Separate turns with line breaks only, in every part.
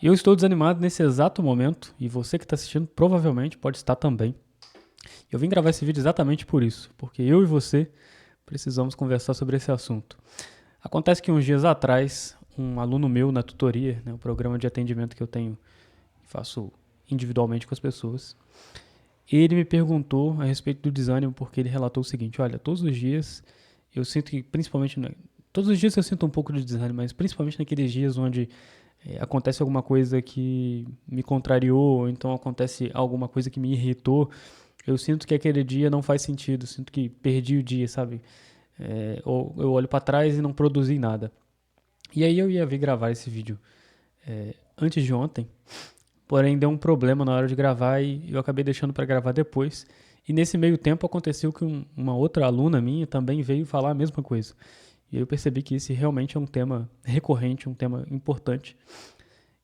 Eu estou desanimado nesse exato momento e você que está assistindo provavelmente pode estar também. Eu vim gravar esse vídeo exatamente por isso, porque eu e você precisamos conversar sobre esse assunto. Acontece que uns dias atrás, um aluno meu na tutoria, o programa de atendimento que eu tenho, faço individualmente com as pessoas, ele me perguntou a respeito do desânimo, porque ele relatou o seguinte: olha, todos os dias eu sinto que, principalmente, todos os dias eu sinto um pouco de desânimo, mas principalmente naqueles dias onde acontece alguma coisa que me contrariou, ou então acontece alguma coisa que me irritou, eu sinto que aquele dia não faz sentido, sinto que perdi o dia, sabe? Ou eu olho pra trás e não produzi nada. E aí eu ia vir gravar esse vídeo antes de ontem, porém deu um problema na hora de gravar e eu acabei deixando pra gravar depois. E nesse meio tempo aconteceu que uma outra aluna minha também veio falar a mesma coisa. E eu percebi que esse realmente é um tema recorrente, um tema importante.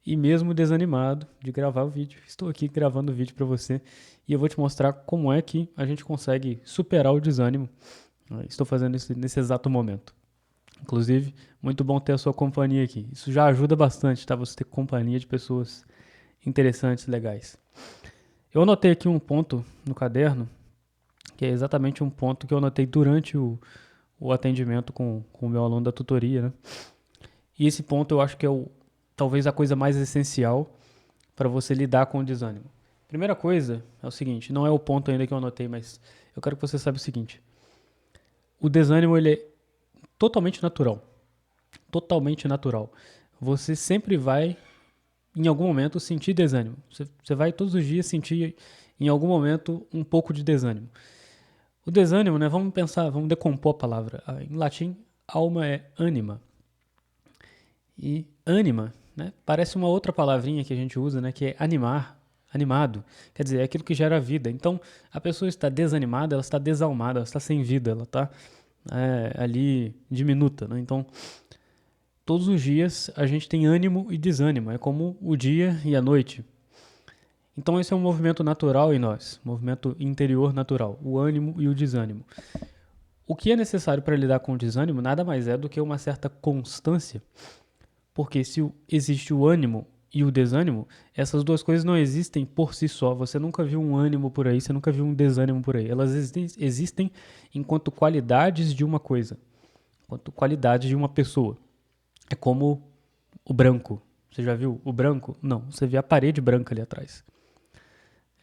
E mesmo desanimado de gravar o vídeo, estou aqui gravando o vídeo para você e eu vou te mostrar como é que a gente consegue superar o desânimo. Estou fazendo isso nesse exato momento. Inclusive, muito bom ter a sua companhia aqui. Isso já ajuda bastante, tá? Você ter companhia de pessoas interessantes, legais. Eu anotei aqui um ponto no caderno, que é exatamente um ponto que eu anotei durante o atendimento com o meu aluno da tutoria, né? E esse ponto eu acho que é talvez a coisa mais essencial para você lidar com o desânimo. Primeira coisa é o seguinte, não é o ponto ainda que eu anotei, mas eu quero que você saiba o seguinte: o desânimo ele é totalmente natural, totalmente natural. Você sempre vai, em algum momento, sentir desânimo. Você vai todos os dias sentir, em algum momento, um pouco de desânimo. O desânimo, né? Vamos pensar, vamos decompor a palavra. Em latim, alma é anima. E anima, né? Parece uma outra palavrinha que a gente usa, né? Que é animar, animado. Quer dizer, é aquilo que gera vida. Então, a pessoa está desanimada, ela está desalmada, ela está sem vida, ela está ali diminuta, né? Então, todos os dias a gente tem ânimo e desânimo. É como o dia e a noite. Então, esse é um movimento natural em nós, movimento interior natural, o ânimo e o desânimo. O que é necessário para lidar com o desânimo nada mais é do que uma certa constância. Porque se existe o ânimo e o desânimo, essas duas coisas não existem por si só. Você nunca viu um ânimo por aí, você nunca viu um desânimo por aí. Elas existem enquanto qualidades de uma coisa, enquanto qualidades de uma pessoa. É como o branco. Você já viu o branco? Não, você vê a parede branca ali atrás.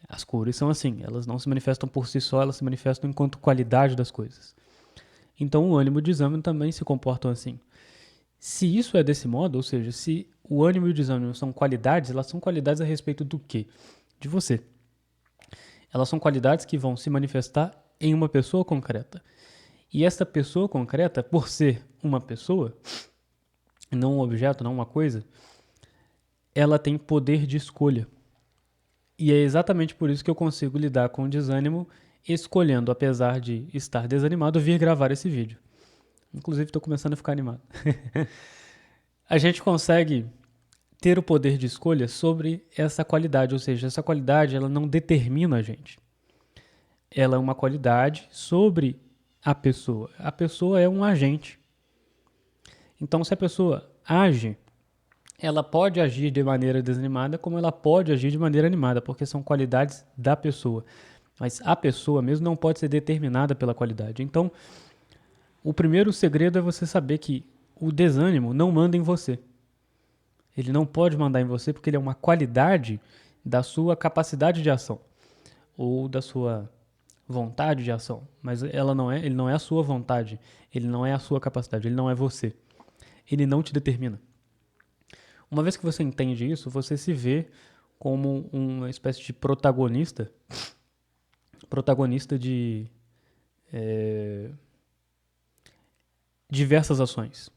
As cores são assim, elas não se manifestam por si só, elas se manifestam enquanto qualidade das coisas. Então o ânimo e o desânimo também se comportam assim. Se isso é desse modo, ou seja, se o ânimo e o desânimo são qualidades, elas são qualidades a respeito do quê? De você. Elas são qualidades que vão se manifestar em uma pessoa concreta. E essa pessoa concreta, por ser uma pessoa, não um objeto, não uma coisa, ela tem poder de escolha. E é exatamente por isso que eu consigo lidar com o desânimo, escolhendo, apesar de estar desanimado, vir gravar esse vídeo. Inclusive, estou começando a ficar animado. A gente consegue ter o poder de escolha sobre essa qualidade, ou seja, essa qualidade ela não determina a gente. Ela é uma qualidade sobre a pessoa. A pessoa é um agente. Então, se a pessoa age, ela pode agir de maneira desanimada, como ela pode agir de maneira animada, porque são qualidades da pessoa. Mas a pessoa mesmo não pode ser determinada pela qualidade. Então, o primeiro segredo é você saber que o desânimo não manda em você. Ele não pode mandar em você porque ele é uma qualidade da sua capacidade de ação ou da sua vontade de ação, mas ele não é a sua vontade, ele não é a sua capacidade, ele não é você. Ele não te determina. Uma vez que você entende isso, você se vê como uma espécie de protagonista de diversas ações.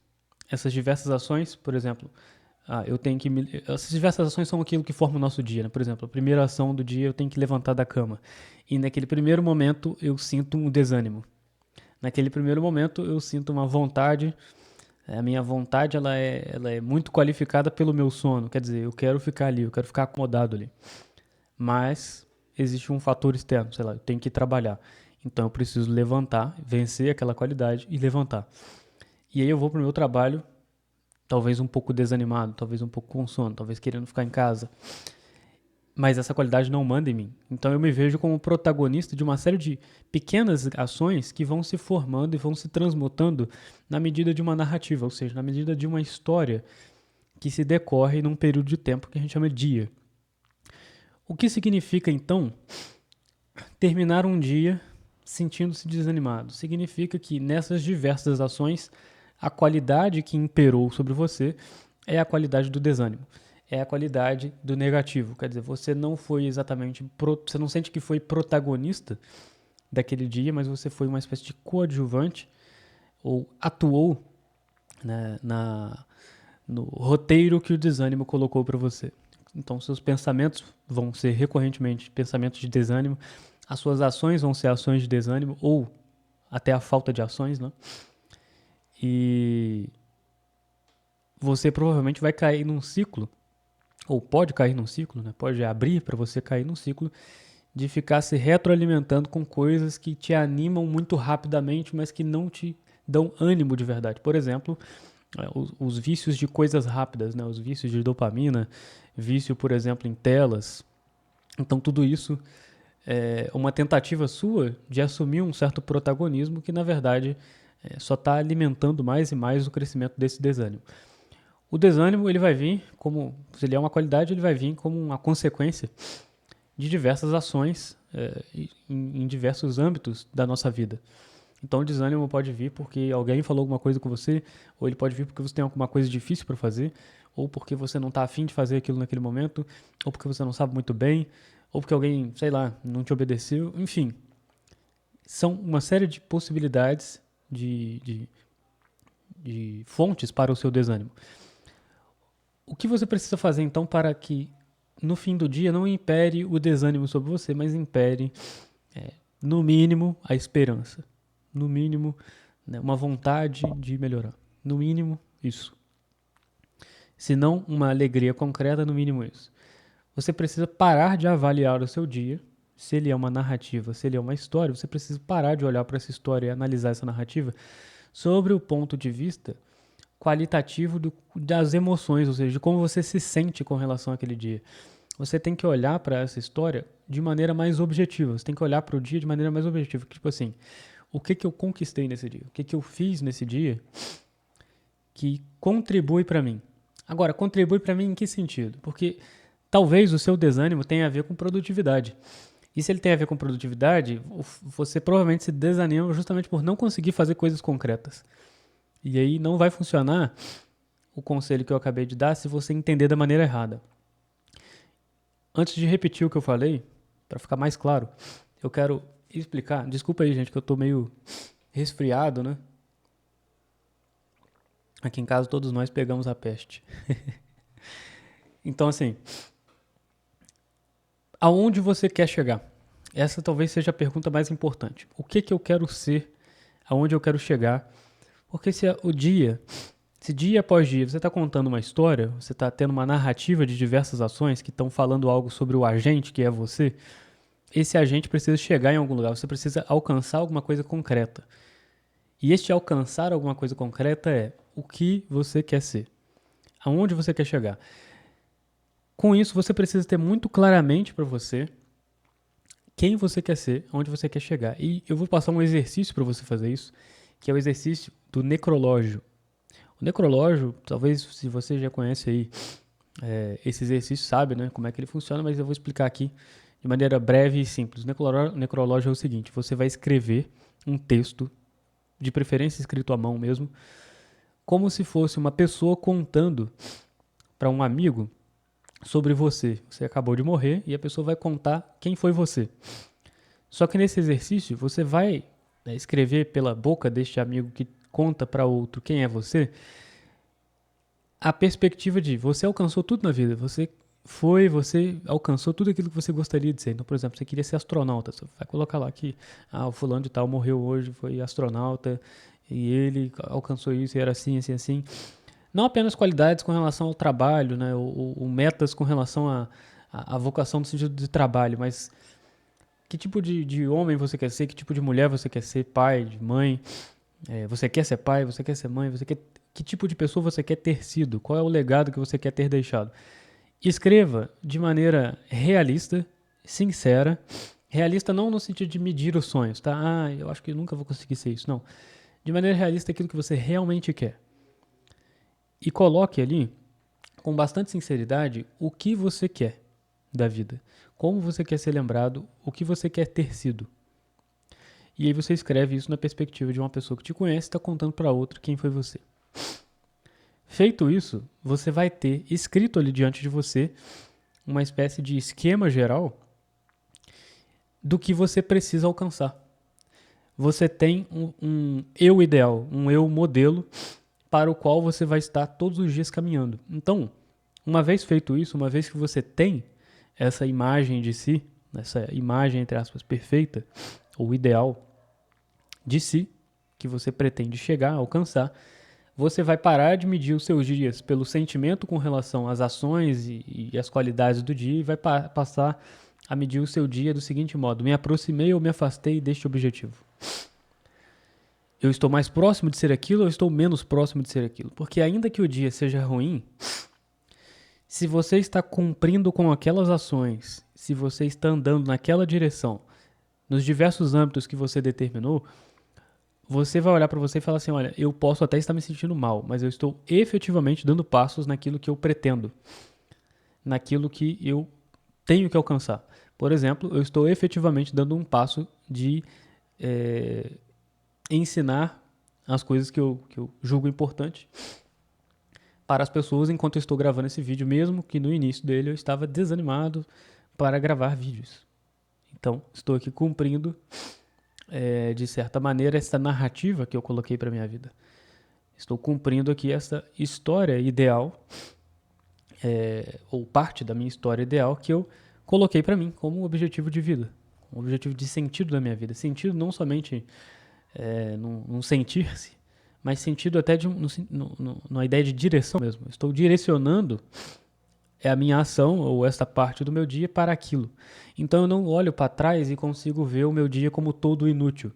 Essas diversas ações, por exemplo, essas diversas ações são aquilo que forma o nosso dia, né? Por exemplo, a primeira ação do dia eu tenho que levantar da cama. E naquele primeiro momento eu sinto um desânimo. Naquele primeiro momento eu sinto uma vontade. A minha vontade ela é muito qualificada pelo meu sono. Quer dizer, eu quero ficar ali, eu quero ficar acomodado ali. Mas existe um fator externo, sei lá, eu tenho que trabalhar. Então eu preciso levantar, vencer aquela qualidade e levantar. E aí eu vou pro meu trabalho talvez um pouco desanimado, talvez um pouco com sono, talvez querendo ficar em casa. Mas essa qualidade não manda em mim. Então eu me vejo como protagonista de uma série de pequenas ações que vão se formando e vão se transmutando na medida de uma narrativa, ou seja, na medida de uma história que se decorre num período de tempo que a gente chama de dia. O que significa, então, terminar um dia sentindo-se desanimado? Significa que nessas diversas ações, a qualidade que imperou sobre você é a qualidade do desânimo. É a qualidade do negativo. Quer dizer, você não foi exatamente, você não sente que foi protagonista daquele dia, mas você foi uma espécie de coadjuvante ou atuou, né, no roteiro que o desânimo colocou para você. Então, seus pensamentos vão ser recorrentemente pensamentos de desânimo, as suas ações vão ser ações de desânimo ou até a falta de ações, né? E você provavelmente vai cair num ciclo, ou pode cair num ciclo, né? Pode abrir para você cair num ciclo de ficar se retroalimentando com coisas que te animam muito rapidamente, mas que não te dão ânimo de verdade. Por exemplo, os vícios de coisas rápidas, né? Os vícios de dopamina, vício, por exemplo, em telas. Então, tudo isso é uma tentativa sua de assumir um certo protagonismo que, na verdade, só está alimentando mais e mais o crescimento desse desânimo. O desânimo, ele vai vir como, se ele é uma qualidade, ele vai vir como uma consequência de diversas ações em diversos âmbitos da nossa vida. Então o desânimo pode vir porque alguém falou alguma coisa com você, ou ele pode vir porque você tem alguma coisa difícil para fazer, ou porque você não está afim de fazer aquilo naquele momento, ou porque você não sabe muito bem, ou porque alguém, sei lá, não te obedeceu, enfim. São uma série de possibilidades de fontes para o seu desânimo. O que você precisa fazer então para que no fim do dia não impere o desânimo sobre você, mas impere, no mínimo, a esperança. No mínimo, né, uma vontade de melhorar. No mínimo, isso. Se não uma alegria concreta, no mínimo isso. Você precisa parar de avaliar o seu dia. Se ele é uma narrativa, se ele é uma história, você precisa parar de olhar para essa história e analisar essa narrativa sobre o ponto de vista qualitativo das emoções, ou seja, de como você se sente com relação àquele dia. Você tem que olhar para essa história de maneira mais objetiva. Você tem que olhar para o dia de maneira mais objetiva. Tipo assim, o que eu conquistei nesse dia? O que eu fiz nesse dia que contribui para mim? Agora, contribui para mim em que sentido? Porque talvez o seu desânimo tenha a ver com produtividade. E se ele tem a ver com produtividade, você provavelmente se desanima justamente por não conseguir fazer coisas concretas. E aí não vai funcionar o conselho que eu acabei de dar se você entender da maneira errada. Antes de repetir o que eu falei, para ficar mais claro, eu quero explicar. Desculpa aí, gente, que eu tô meio resfriado, né? Aqui em casa todos nós pegamos a peste. Então, assim, aonde você quer chegar? Essa talvez seja a pergunta mais importante. O que eu quero ser? Aonde eu quero chegar? Porque se dia após dia você está contando uma história, você está tendo uma narrativa de diversas ações que estão falando algo sobre o agente que é você, esse agente precisa chegar em algum lugar, você precisa alcançar alguma coisa concreta. E este alcançar alguma coisa concreta é o que você quer ser, aonde você quer chegar. Com isso, você precisa ter muito claramente para você quem você quer ser, aonde você quer chegar. E eu vou passar um exercício para você fazer isso, que é o exercício do necrológio. O necrológio, talvez se você já conhece aí esse exercício, sabe, né, como é que ele funciona, mas eu vou explicar aqui de maneira breve e simples. O necrológio é o seguinte: você vai escrever um texto, de preferência escrito à mão mesmo, como se fosse uma pessoa contando para um amigo sobre você. Você acabou de morrer e a pessoa vai contar quem foi você. Só que nesse exercício você vai escrever pela boca deste amigo que conta para outro quem é você, a perspectiva de você alcançou tudo na vida, você alcançou tudo aquilo que você gostaria de ser. Então, por exemplo, você queria ser astronauta, você vai colocar lá que o fulano de tal morreu hoje, foi astronauta, e ele alcançou isso, e era assim, assim, assim. Não apenas qualidades com relação ao trabalho, né, ou metas com relação à vocação no sentido de trabalho, mas que tipo de homem você quer ser, que tipo de mulher você quer ser, pai, mãe, você quer ser pai, você quer ser mãe, você quer que tipo de pessoa você quer ter sido, qual é o legado que você quer ter deixado. Escreva de maneira realista, sincera. Realista não no sentido de medir os sonhos, tá? Ah, eu acho que eu nunca vou conseguir ser isso. Não. De maneira realista, aquilo que você realmente quer. E coloque ali, com bastante sinceridade, o que você quer da vida. Como você quer ser lembrado, o que você quer ter sido. E aí você escreve isso na perspectiva de uma pessoa que te conhece e está contando para outra quem foi você. Feito isso, você vai ter escrito ali diante de você uma espécie de esquema geral do que você precisa alcançar. Você tem um eu ideal, um eu modelo para o qual você vai estar todos os dias caminhando. Então, uma vez feito isso, uma vez que você tem essa imagem de si, essa imagem, entre aspas, perfeita, ou ideal de si, que você pretende chegar, alcançar, você vai parar de medir os seus dias pelo sentimento com relação às ações e as qualidades do dia e vai passar a medir o seu dia do seguinte modo: me aproximei ou me afastei deste objetivo. Eu estou mais próximo de ser aquilo ou estou menos próximo de ser aquilo? Porque ainda que o dia seja ruim, se você está cumprindo com aquelas ações, se você está andando naquela direção, nos diversos âmbitos que você determinou, você vai olhar para você e falar assim: olha, eu posso até estar me sentindo mal, mas eu estou efetivamente dando passos naquilo que eu pretendo, naquilo que eu tenho que alcançar. Por exemplo, eu estou efetivamente dando um passo de ensinar as coisas que eu julgo importante para as pessoas enquanto eu estou gravando esse vídeo, mesmo que no início dele eu estava desanimado para gravar vídeos. Então, estou aqui cumprindo, de certa maneira, essa narrativa que eu coloquei para minha vida. Estou cumprindo aqui essa história ideal, ou parte da minha história ideal, que eu coloquei para mim como objetivo de vida, um objetivo de sentido da minha vida. Sentido não somente num sentir-se, mas sentido até numa ideia de direção mesmo. Estou direcionando a minha ação ou esta parte do meu dia para aquilo. Então eu não olho para trás e consigo ver o meu dia como todo inútil.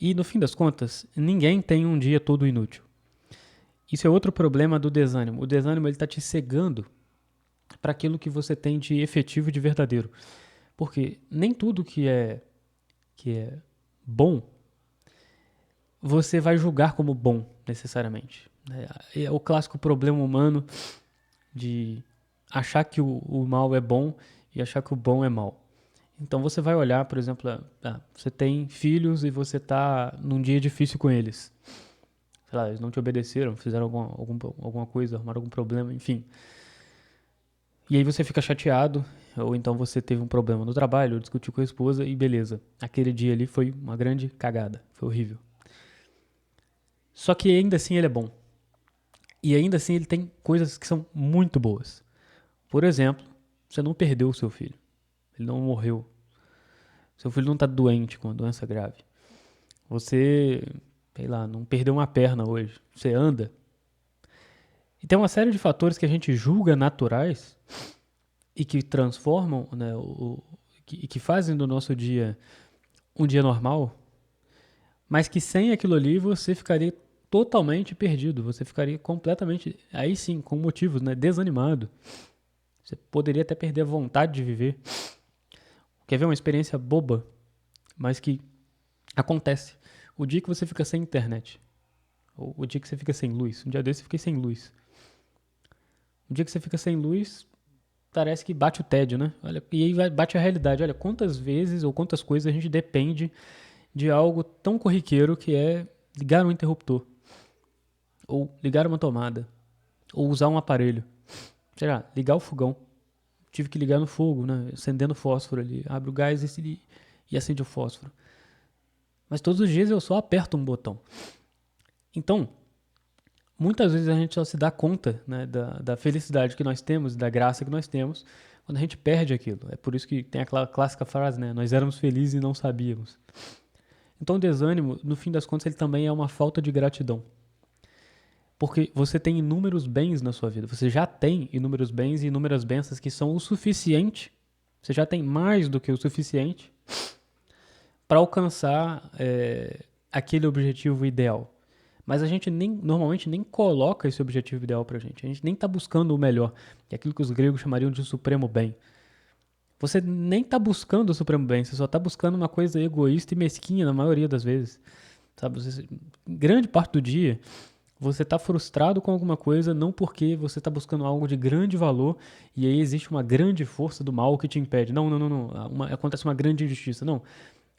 E no fim das contas, ninguém tem um dia todo inútil. Isso é outro problema do desânimo. O desânimo está te cegando para aquilo que você tem de efetivo e de verdadeiro. Porque nem tudo que é bom você vai julgar como bom, necessariamente. É o clássico problema humano de achar que o mal é bom e achar que o bom é mal. Então você vai olhar, por exemplo, você tem filhos e você está num dia difícil com eles. Sei lá, eles não te obedeceram, fizeram alguma coisa, arrumaram algum problema, enfim. E aí você fica chateado, ou então você teve um problema no trabalho, ou discutiu com a esposa e beleza. Aquele dia ali foi uma grande cagada, foi horrível. Só que ainda assim ele é bom. E ainda assim ele tem coisas que são muito boas. Por exemplo, você não perdeu o seu filho. Ele não morreu. Seu filho não está doente com uma doença grave. Você, sei lá, não perdeu uma perna hoje. Você anda. E tem uma série de fatores que a gente julga naturais e que transformam, né, que fazem do nosso dia um dia normal, mas que sem aquilo ali você ficaria totalmente perdido. Você ficaria completamente, aí sim, com motivos, né, desanimado. Você poderia até perder a vontade de viver. Quer ver uma experiência boba, mas que acontece? O dia que você fica sem internet, ou o dia que você fica sem luz. Um dia desse eu fiquei sem luz. O dia que você fica sem luz, parece que bate o tédio, né? Olha, e aí bate a realidade. Olha, quantas vezes ou quantas coisas a gente depende de algo tão corriqueiro que é ligar um interruptor, ou ligar uma tomada, ou usar um aparelho. Sei lá, ligar o fogão. Tive que ligar no fogo, né? Acendendo fósforo ali. Abre o gás e acende o fósforo. Mas todos os dias eu só aperto um botão. Então, muitas vezes a gente só se dá conta, né, da felicidade que nós temos, da graça que nós temos, quando a gente perde aquilo. É por isso que tem aquela clássica frase, né? Nós éramos felizes e não sabíamos. Então o desânimo, no fim das contas, ele também é uma falta de gratidão. Porque você tem inúmeros bens na sua vida. Você já tem inúmeros bens e inúmeras bênçãos que são o suficiente. Você já tem mais do que o suficiente para alcançar aquele objetivo ideal. Mas a gente normalmente nem coloca esse objetivo ideal pra gente. A gente nem está buscando o melhor, que é aquilo que os gregos chamariam de supremo bem. Você nem está buscando o supremo bem, você só está buscando uma coisa egoísta e mesquinha na maioria das vezes. Sabe, grande parte do dia você está frustrado com alguma coisa, não porque você está buscando algo de grande valor e aí existe uma grande força do mal que te impede. Não, não, não, não. Acontece uma grande injustiça. Não.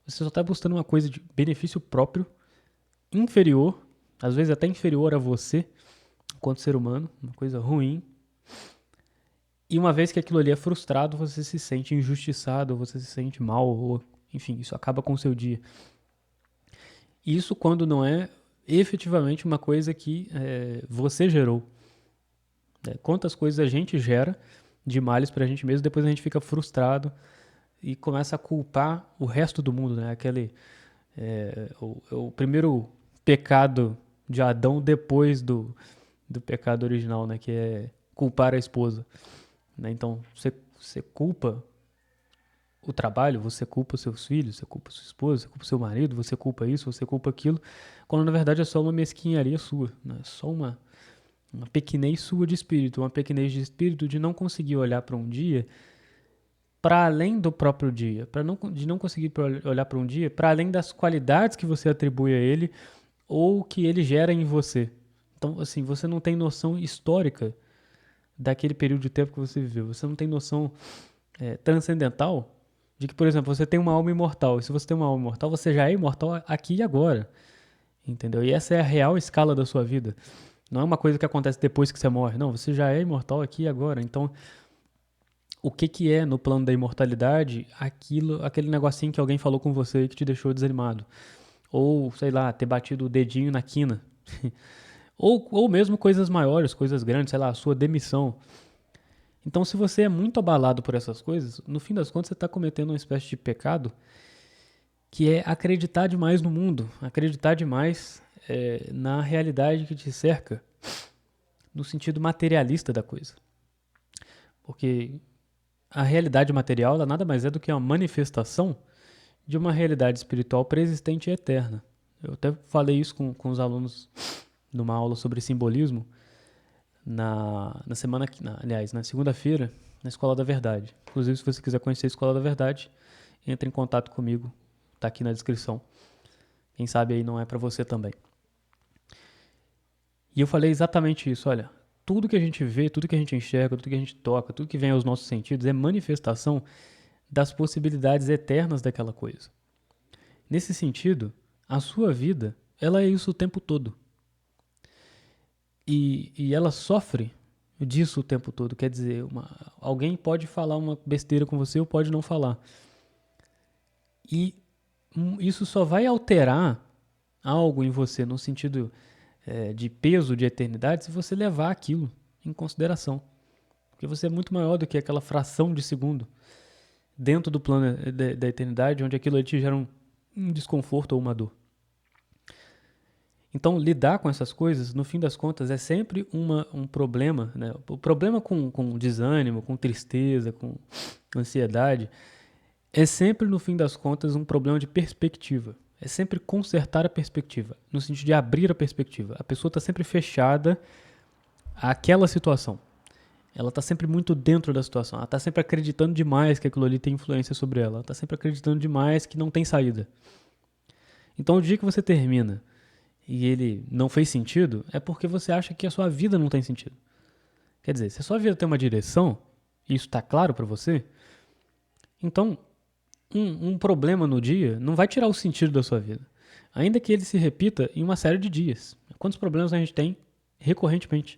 Você só está buscando uma coisa de benefício próprio, inferior, às vezes até inferior a você, enquanto ser humano, uma coisa ruim. E uma vez que aquilo ali é frustrado, você se sente injustiçado, você se sente mal, ou enfim, isso acaba com o seu dia. Isso quando não é efetivamente uma coisa que você gerou. Quantas coisas a gente gera de males pra gente mesmo, depois a gente fica frustrado e começa a culpar o resto do mundo, né? O primeiro pecado de Adão depois do pecado original, né? Que é culpar a esposa. Né? Então, você culpa o trabalho, você culpa os seus filhos, você culpa sua esposa, você culpa seu marido, você culpa isso, você culpa aquilo, quando na verdade é só uma mesquinharia sua, né? Só uma pequenez sua de espírito, uma pequenez de espírito de não conseguir olhar para um dia para além do próprio dia, de não conseguir olhar para um dia para além das qualidades que você atribui a ele ou que ele gera em você. Então, assim, você não tem noção histórica daquele período de tempo que você viveu. Você não tem noção transcendental de que, por exemplo, você tem uma alma imortal. E se você tem uma alma imortal, você já é imortal aqui e agora. Entendeu? E essa é a real escala da sua vida. Não é uma coisa que acontece depois que você morre. Não, você já é imortal aqui e agora. Então, o que é no plano da imortalidade aquele negocinho que alguém falou com você e que te deixou desanimado? Ou, sei lá, ter batido o dedinho na quina. ou mesmo coisas maiores, coisas grandes, sei lá, a sua demissão. Então, se você é muito abalado por essas coisas, no fim das contas você está cometendo uma espécie de pecado que é acreditar demais no mundo, acreditar demais na realidade que te cerca, no sentido materialista da coisa. Porque a realidade material ela nada mais é do que uma manifestação de uma realidade espiritual pré-existente e eterna. Eu até falei isso com os alunos numa aula sobre simbolismo na semana, aliás, na segunda-feira, na Escola da Verdade. Inclusive, se você quiser conhecer a Escola da Verdade, entre em contato comigo, tá aqui na descrição. Quem sabe aí não é para você também. E eu falei exatamente isso, olha, tudo que a gente vê, tudo que a gente enxerga, tudo que a gente toca, tudo que vem aos nossos sentidos é manifestação das possibilidades eternas daquela coisa. Nesse sentido, a sua vida, ela é isso o tempo todo. E ela sofre disso o tempo todo. Quer dizer, alguém pode falar uma besteira com você ou pode não falar. E isso só vai alterar algo em você no sentido de peso, de eternidade, se você levar aquilo em consideração. Porque você é muito maior do que aquela fração de segundo dentro do plano da eternidade, onde aquilo ali te gera um desconforto ou uma dor. Então, lidar com essas coisas, no fim das contas, é sempre um problema. Né? O problema com desânimo, com tristeza, com ansiedade, é sempre, no fim das contas, um problema de perspectiva. É sempre consertar a perspectiva, no sentido de abrir a perspectiva. A pessoa está sempre fechada àquela situação. Ela está sempre muito dentro da situação. Ela está sempre acreditando demais que aquilo ali tem influência sobre ela. Ela está sempre acreditando demais que não tem saída. Então, o dia que você termina e ele não fez sentido, é porque você acha que a sua vida não tem sentido. Quer dizer, se a sua vida tem uma direção, e isso está claro para você, então um problema no dia não vai tirar o sentido da sua vida. Ainda que ele se repita em uma série de dias. Quantos problemas a gente tem recorrentemente?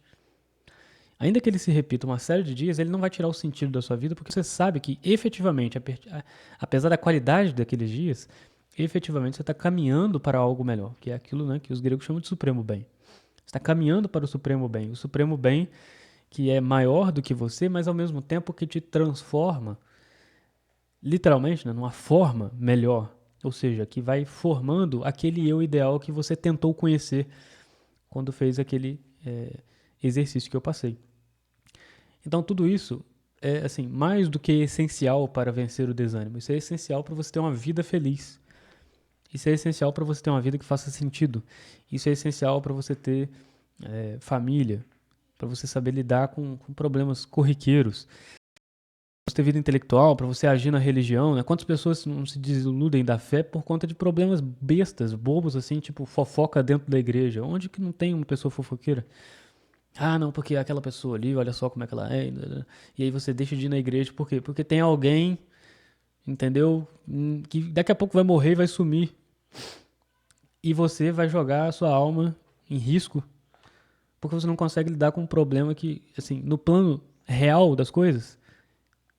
Ainda que ele se repita uma série de dias, ele não vai tirar o sentido da sua vida, porque você sabe que efetivamente, apesar da qualidade daqueles dias, efetivamente você está caminhando para algo melhor, que é aquilo, né, que os gregos chamam de supremo bem. Você está caminhando para o supremo bem que é maior do que você, mas ao mesmo tempo que te transforma, literalmente, né, numa forma melhor, ou seja, que vai formando aquele eu ideal que você tentou conhecer quando fez aquele exercício que eu passei. Então tudo isso é assim, mais do que essencial para vencer o desânimo. Isso é essencial para você ter uma vida feliz. Isso é essencial para você ter uma vida que faça sentido. Isso é essencial para você ter família, para você saber lidar com problemas corriqueiros, para você ter vida intelectual, para você agir na religião, né? Quantas pessoas não se desiludem da fé por conta de problemas bestas, bobos, assim, tipo fofoca dentro da igreja? Onde que não tem uma pessoa fofoqueira? Ah, não, porque aquela pessoa ali, olha só como é que ela é. E aí você deixa de ir na igreja, por quê? Porque tem alguém, entendeu? Que daqui a pouco vai morrer e vai sumir. E você vai jogar a sua alma em risco porque você não consegue lidar com um problema que, assim, no plano real das coisas,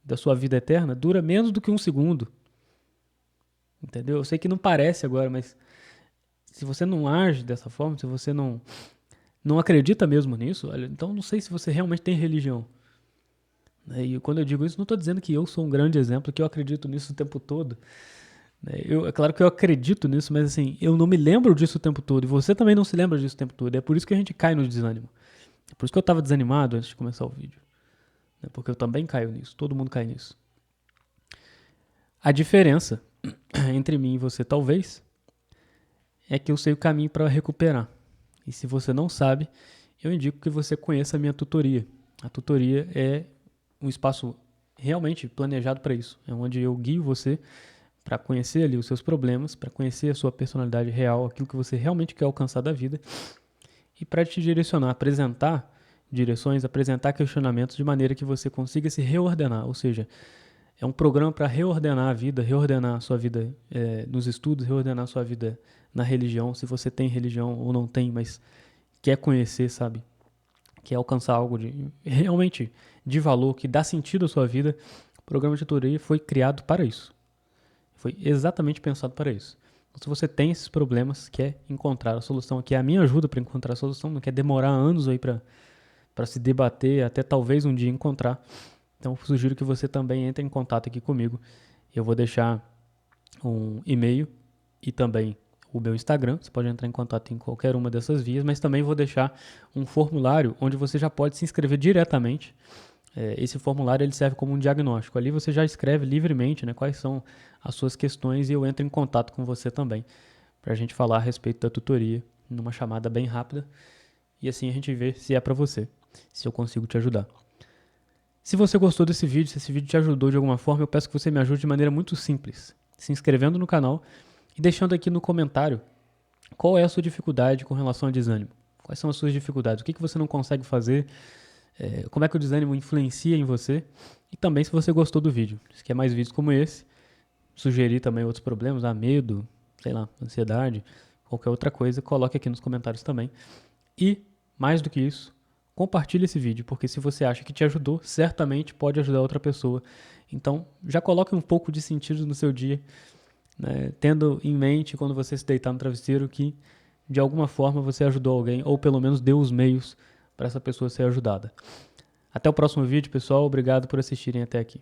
da sua vida eterna, dura menos do que um segundo. Entendeu? Eu sei que não parece agora, mas se você não age dessa forma, se você não acredita mesmo nisso, olha, então não sei se você realmente tem religião. E quando eu digo isso, não estou dizendo que eu sou um grande exemplo, que eu acredito nisso o tempo todo. É claro que eu acredito nisso, mas assim, eu não me lembro disso o tempo todo. E você também não se lembra disso o tempo todo. É por isso que a gente cai no desânimo. É por isso que eu estava desanimado antes de começar o vídeo. Porque eu também caio nisso. Todo mundo cai nisso. A diferença entre mim e você, talvez, é que eu sei o caminho para recuperar. E se você não sabe, eu indico que você conheça a minha tutoria. A tutoria é um espaço realmente planejado para isso. É onde eu guio você para conhecer ali os seus problemas, para conhecer a sua personalidade real, aquilo que você realmente quer alcançar da vida e para te direcionar, apresentar direções, apresentar questionamentos de maneira que você consiga se reordenar, ou seja, é um programa para reordenar a vida, reordenar a sua vida nos estudos, reordenar a sua vida na religião, se você tem religião ou não tem, mas quer conhecer, sabe? Quer alcançar algo realmente de valor, que dá sentido à sua vida. O programa de tutoria foi criado para isso. Foi exatamente pensado para isso. Então, se você tem esses problemas, quer encontrar a solução aqui, é a minha ajuda para encontrar a solução, não quer demorar anos aí para se debater, até talvez um dia encontrar. Então, sugiro que você também entre em contato aqui comigo. Eu vou deixar um e-mail e também o meu Instagram. Você pode entrar em contato em qualquer uma dessas vias, mas também vou deixar um formulário onde você já pode se inscrever diretamente. Esse formulário ele serve como um diagnóstico. Ali você já escreve livremente, né, quais são as suas questões e eu entro em contato com você também para a gente falar a respeito da tutoria numa chamada bem rápida e assim a gente vê se é para você, se eu consigo te ajudar. Se você gostou desse vídeo, se esse vídeo te ajudou de alguma forma, eu peço que você me ajude de maneira muito simples, se inscrevendo no canal e deixando aqui no comentário qual é a sua dificuldade com relação ao desânimo. Quais são as suas dificuldades? O que você não consegue fazer? Como é que o desânimo influencia em você? E também se você gostou do vídeo. Se quer mais vídeos como esse, sugerir também outros problemas, medo, sei lá, ansiedade, qualquer outra coisa, coloque aqui nos comentários também. E, mais do que isso, compartilhe esse vídeo, porque se você acha que te ajudou, certamente pode ajudar outra pessoa. Então, já coloque um pouco de sentido no seu dia, né, tendo em mente, quando você se deitar no travesseiro, que de alguma forma você ajudou alguém, ou pelo menos deu os meios para essa pessoa ser ajudada. Até o próximo vídeo, pessoal. Obrigado por assistirem até aqui.